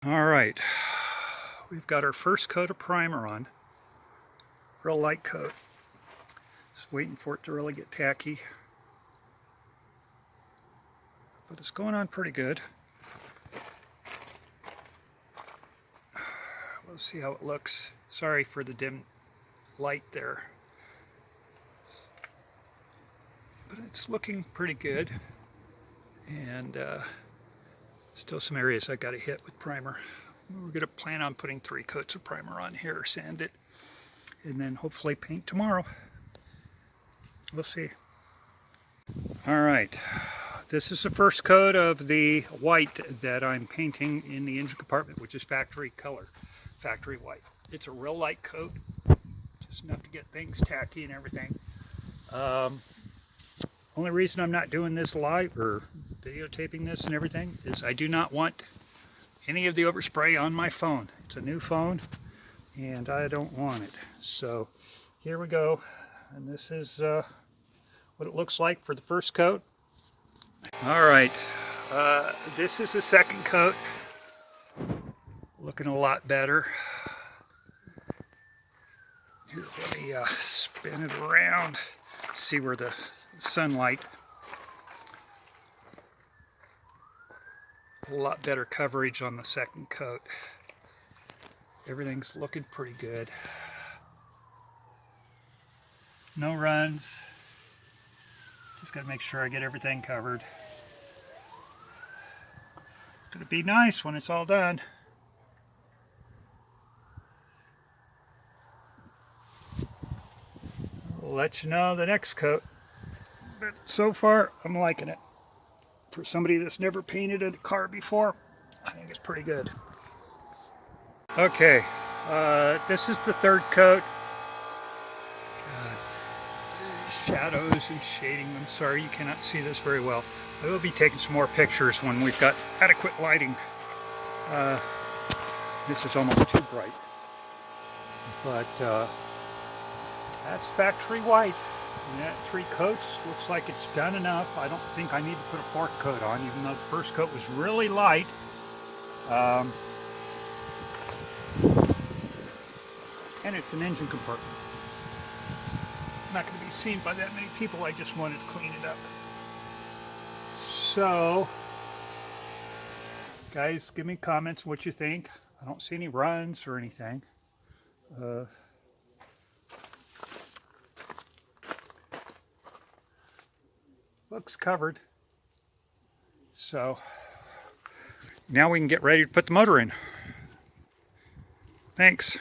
All right, we've got our first coat of primer on, real light coat. Just waiting for it to really get tacky, but it's going on pretty good. We'll see how it looks. Sorry for the dim light there, but it's looking pretty good. And still some areas I got to hit with primer. We're going to plan on putting 3 coats of primer on here, sand it, and then hopefully paint tomorrow. We'll see. All right, this is the first coat of the white that I'm painting in the engine compartment, which is factory color, factory white. It's a real light coat, just enough to get things tacky and everything. Only reason I'm not doing this live or videotaping this and everything is I do not want any of the overspray on my phone. It's a new phone and I don't want it. So here we go, and this is what it looks like for the first coat. All right, this is the second coat, looking a lot better. Here, let me spin it around, see where the sunlight. A lot better coverage on the second coat. Everything's looking pretty good. No runs. Just got to make sure I get everything covered. It's going to be nice when it's all done. I'll let you know the next coat. But so far, I'm liking it. For somebody that's never painted a car before, I think it's pretty good. Okay, this is the third coat. Shadows and shading. I'm sorry you cannot see this very well. I will be taking some more pictures when we've got adequate lighting. This is almost too bright. But that's factory white. And that 3 coats looks like it's done enough. I don't think I need to put a 4th coat on, even though the first coat was really light. And it's an engine compartment. Not going to be seen by that many people. I just wanted to clean it up. So, guys, give me comments what you think. I don't see any runs or anything. Looks covered. So, now we can get ready to put the motor in. Thanks.